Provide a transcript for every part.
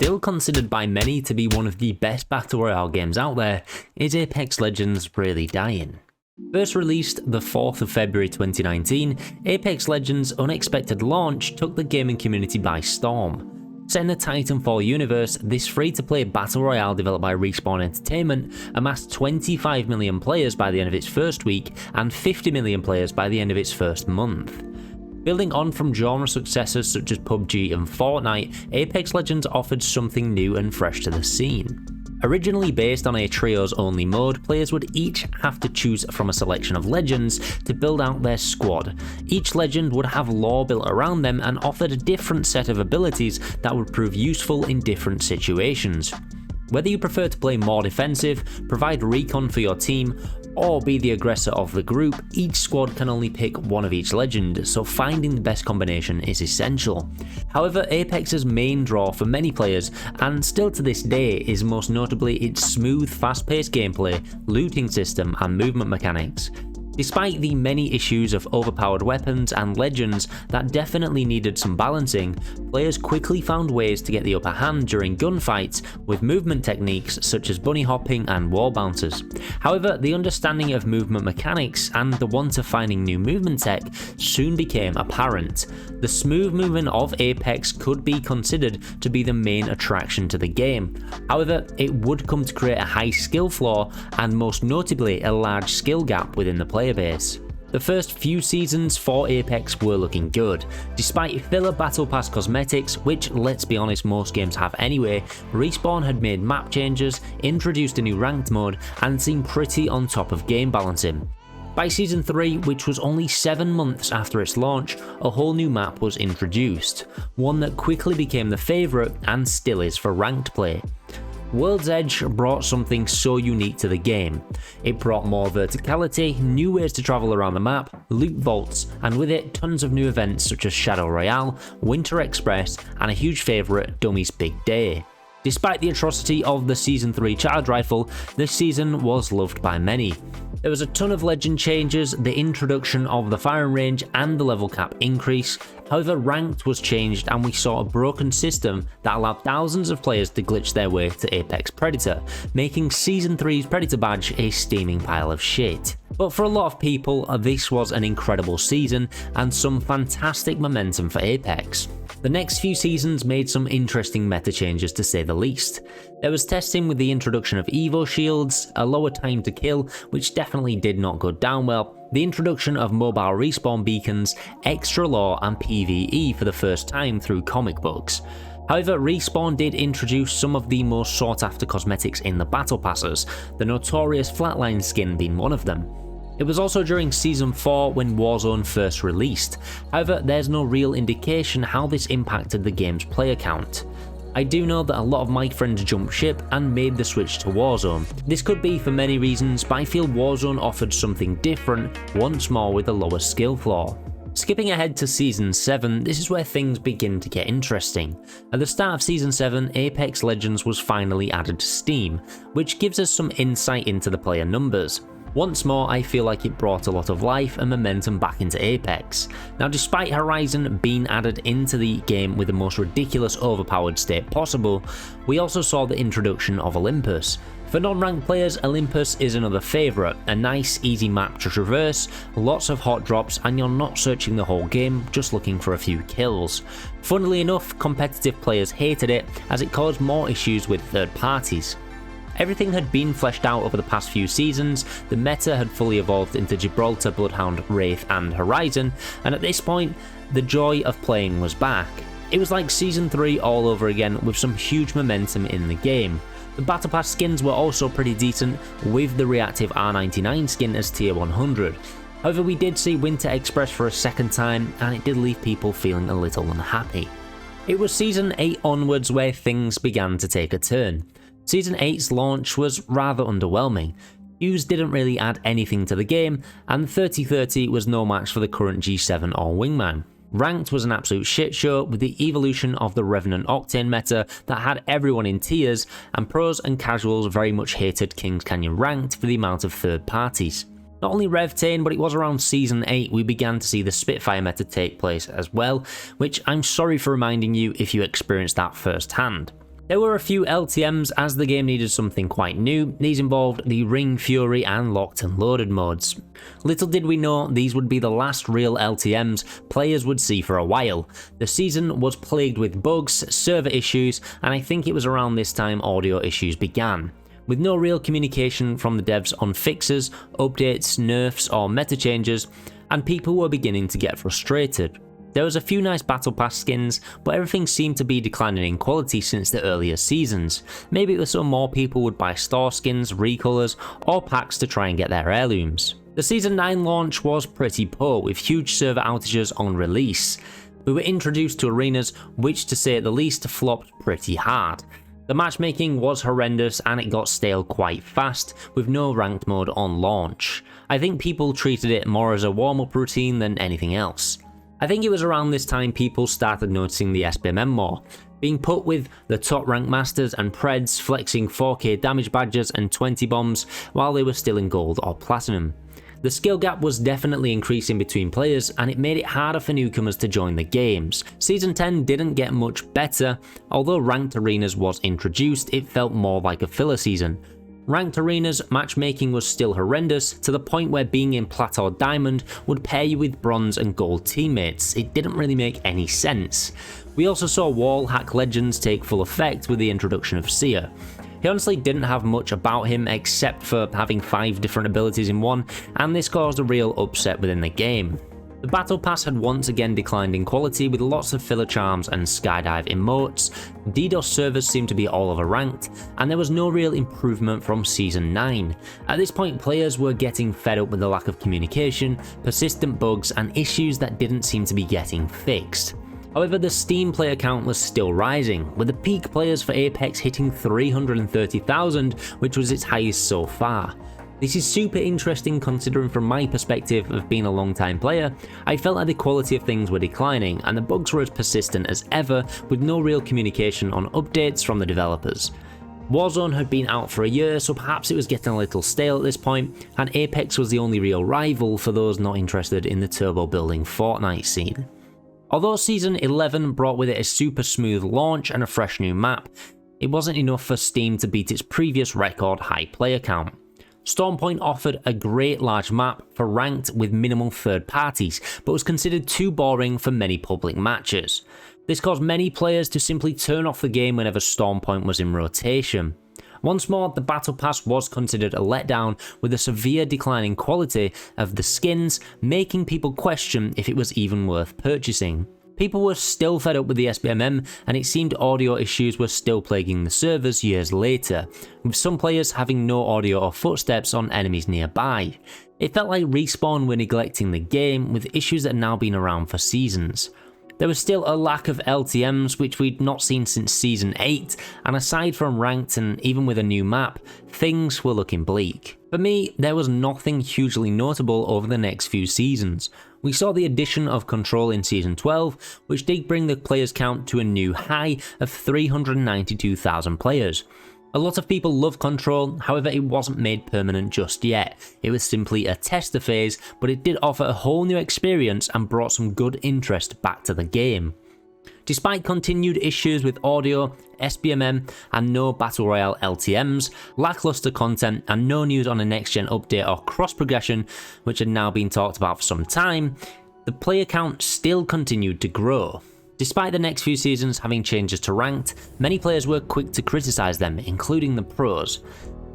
still considered by many to be one of the best battle royale games out there, is Apex Legends really dying? First released the 4th of February 2019, Apex Legends' unexpected launch took the gaming community by storm. Set in the Titanfall universe, this free-to-play battle royale developed by Respawn Entertainment amassed 25 million players by the end of its first week and 50 million players by the end of its first month. Building on from genre successors such as PUBG and Fortnite, Apex Legends offered something new and fresh to the scene. Originally based on a trios only mode, players would each have to choose from a selection of legends to build out their squad. Each legend would have lore built around them and offered a different set of abilities that would prove useful in different situations. Whether you prefer to play more defensive, provide recon for your team, or be the aggressor of the group, each squad can only pick one of each legend, so finding the best combination is essential. However, Apex's main draw for many players, and still to this day, is most notably its smooth, fast-paced gameplay, looting system, and movement mechanics. Despite the many issues of overpowered weapons and legends that definitely needed some balancing, players quickly found ways to get the upper hand during gunfights with movement techniques such as bunny hopping and wall bouncers. However, the understanding of movement mechanics and the want of finding new movement tech soon became apparent. The smooth movement of Apex could be considered to be the main attraction to the game. However, it would come to create a high skill floor and most notably a large skill gap within the player base. The first few seasons for Apex were looking good. Despite filler Battle Pass cosmetics, which let's be honest most games have anyway, Respawn had made map changes, introduced a new ranked mode, and seemed pretty on top of game balancing. By Season 3, which was only 7 months after its launch, a whole new map was introduced, one that quickly became the favourite and still is for ranked play. World's Edge brought something so unique to the game. It brought more verticality, new ways to travel around the map, loot vaults, and with it tons of new events such as Shadow Royale, Winter Express, and a huge favourite, Dummy's Big Day. Despite the atrocity of the Season 3 charge rifle, this season was loved by many. There was a ton of legend changes, the introduction of the firing range and the level cap increase. However, ranked was changed and we saw a broken system that allowed thousands of players to glitch their way to Apex Predator, making Season 3's Predator badge a steaming pile of shit. But for a lot of people, this was an incredible season and some fantastic momentum for Apex. The next few seasons made some interesting meta changes to say the least. There was testing with the introduction of Evo shields, a lower time to kill, which definitely did not go down well, the introduction of mobile respawn beacons, extra lore and PvE for the first time through comic books. However, Respawn did introduce some of the most sought after cosmetics in the battle passes, the notorious flatline skin being one of them. It was also during Season 4 when Warzone first released, however there's no real indication how this impacted the game's player count. I do know that a lot of my friends jumped ship and made the switch to Warzone. This could be for many reasons, but I feel Warzone offered something different, once more with a lower skill floor. Skipping ahead to Season 7, this is where things begin to get interesting. At the start of Season 7, Apex Legends was finally added to Steam, which gives us some insight into the player numbers. Once more, I feel like it brought a lot of life and momentum back into Apex. Now, despite Horizon being added into the game with the most ridiculous overpowered state possible, we also saw the introduction of Olympus. For non-ranked players, Olympus is another favourite, a nice easy map to traverse, lots of hot drops, and you're not searching the whole game, just looking for a few kills. Funnily enough, competitive players hated it as it caused more issues with third parties. Everything had been fleshed out over the past few seasons, the meta had fully evolved into Gibraltar, Bloodhound, Wraith and Horizon, and at this point, the joy of playing was back. It was like Season 3 all over again with some huge momentum in the game. The Battle Pass skins were also pretty decent, with the reactive R99 skin as tier 100. However, we did see Winter Express for a second time, and it did leave people feeling a little unhappy. It was Season 8 onwards where things began to take a turn. Season 8's launch was rather underwhelming. Queues didn't really add anything to the game, and 3030 was no match for the current G7 or Wingman. Ranked was an absolute shit show with the evolution of the Revenant Octane meta that had everyone in tiers, and pros and casuals very much hated Kings Canyon Ranked for the amount of third parties. Not only Revtane, but it was around Season 8 we began to see the Spitfire meta take place as well, which I'm sorry for reminding you if you experienced that firsthand. There were a few LTMs as the game needed something quite new. These involved the Ring, Fury and Locked and Loaded modes. Little did we know these would be the last real LTMs players would see for a while. The season was plagued with bugs, server issues, and I think it was around this time audio issues began. With no real communication from the devs on fixes, updates, nerfs or meta changes, and people were beginning to get frustrated. There was a few nice Battle Pass skins, but everything seemed to be declining in quality since the earlier seasons. Maybe it was so more people would buy store skins, recolors, or packs to try and get their heirlooms. The Season 9 launch was pretty poor, with huge server outages on release. We were introduced to arenas, which to say the least flopped pretty hard. The matchmaking was horrendous and it got stale quite fast, with no ranked mode on launch. I think people treated it more as a warm-up routine than anything else. I think it was around this time people started noticing the SBMM more, being put with the top rank masters and preds flexing 4k damage badges and 20 bombs while they were still in gold or platinum. The skill gap was definitely increasing between players and it made it harder for newcomers to join the games. Season 10 didn't get much better, although ranked arenas was introduced, it felt more like a filler season. Ranked arenas matchmaking was still horrendous, to the point where being in Plat or Diamond would pair you with bronze and gold teammates. It didn't really make any sense. We also saw wall hack legends take full effect with the introduction of Seer. He honestly didn't have much about him except for having 5 different abilities in one, and this caused a real upset within the game. The Battle Pass had once again declined in quality with lots of filler charms and skydive emotes, DDoS servers seemed to be all over ranked, and there was no real improvement from Season 9. At this point players were getting fed up with the lack of communication, persistent bugs and issues that didn't seem to be getting fixed. However, the Steam player count was still rising, with the peak players for Apex hitting 330,000, which was its highest so far. This is super interesting considering from my perspective of being a long-time player, I felt like the quality of things were declining and the bugs were as persistent as ever with no real communication on updates from the developers. Warzone had been out for a year, so perhaps it was getting a little stale at this point, and Apex was the only real rival for those not interested in the turbo building Fortnite scene. Although Season 11 brought with it a super smooth launch and a fresh new map, it wasn't enough for Steam to beat its previous record high player count. Stormpoint offered a great large map for ranked with minimal third parties, but was considered too boring for many public matches. This caused many players to simply turn off the game whenever Stormpoint was in rotation. Once more, the Battle Pass was considered a letdown with a severe decline in quality of the skins, making people question if it was even worth purchasing. People were still fed up with the SBMM, and it seemed audio issues were still plaguing the servers years later, with some players having no audio or footsteps on enemies nearby. It felt like Respawn were neglecting the game, with issues that had now been around for seasons. There was still a lack of LTMs, which we'd not seen since Season 8, and aside from ranked and even with a new map, things were looking bleak. For me, there was nothing hugely notable over the next few seasons. We saw the addition of Control in Season 12, which did bring the players count to a new high of 392,000 players. A lot of people love Control, however it wasn't made permanent just yet. It was simply a tester phase, but it did offer a whole new experience and brought some good interest back to the game. Despite continued issues with audio, SBMM and no Battle Royale LTMs, lackluster content and no news on a next-gen update or cross-progression, which had now been talked about for some time, the player count still continued to grow. Despite the next few seasons having changes to ranked, many players were quick to criticise them, including the pros.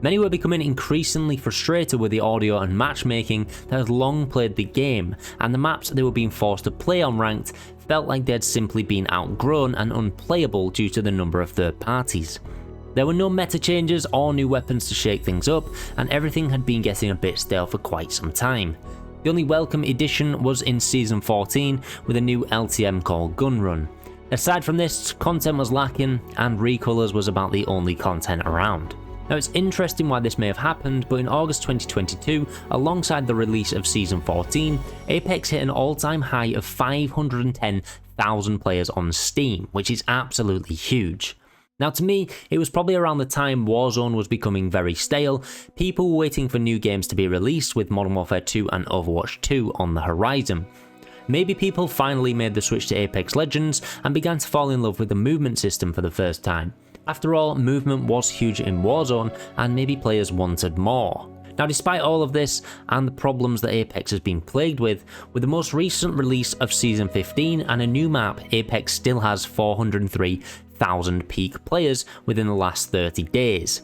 Many were becoming increasingly frustrated with the audio and matchmaking that had long played the game, and the maps they were being forced to play on ranked felt like they'd simply been outgrown and unplayable due to the number of third parties. There were no meta changes or new weapons to shake things up, and everything had been getting a bit stale for quite some time. The only welcome addition was in Season 14 with a new LTM called Gun Run. Aside from this, content was lacking and Recolors was about the only content around. Now it's interesting why this may have happened, but in August 2022, alongside the release of Season 14, Apex hit an all-time high of 510,000 players on Steam, which is absolutely huge. Now to me, it was probably around the time Warzone was becoming very stale, people were waiting for new games to be released with Modern Warfare 2 and Overwatch 2 on the horizon. Maybe people finally made the switch to Apex Legends and began to fall in love with the movement system for the first time. After all, movement was huge in Warzone and maybe players wanted more. Now, despite all of this and the problems that Apex has been plagued with the most recent release of Season 15 and a new map, Apex still has 403,000 peak players within the last 30 days.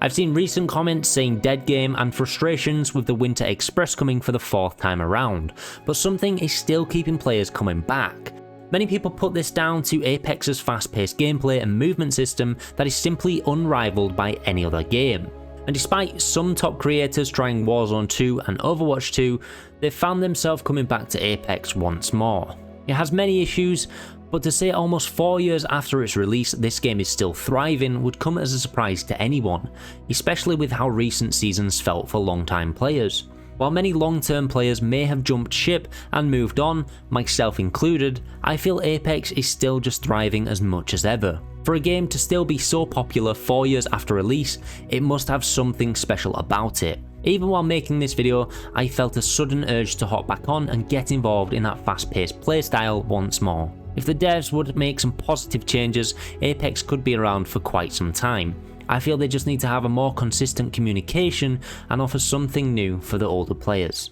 I've seen recent comments saying dead game and frustrations with the Winter Express coming for the 4th time around, but something is still keeping players coming back. Many people put this down to Apex's fast-paced gameplay and movement system that is simply unrivaled by any other game. And despite some top creators trying Warzone 2 and Overwatch 2, they've found themselves coming back to Apex once more. It has many issues, but to say almost 4 years after its release this game is still thriving would come as a surprise to anyone, especially with how recent seasons felt for long-time players. While many long-term players may have jumped ship and moved on, myself included, I feel Apex is still just thriving as much as ever. For a game to still be so popular 4 years after release, it must have something special about it. Even while making this video, I felt a sudden urge to hop back on and get involved in that fast-paced playstyle once more. If the devs would make some positive changes, Apex could be around for quite some time. I feel they just need to have a more consistent communication and offer something new for the older players.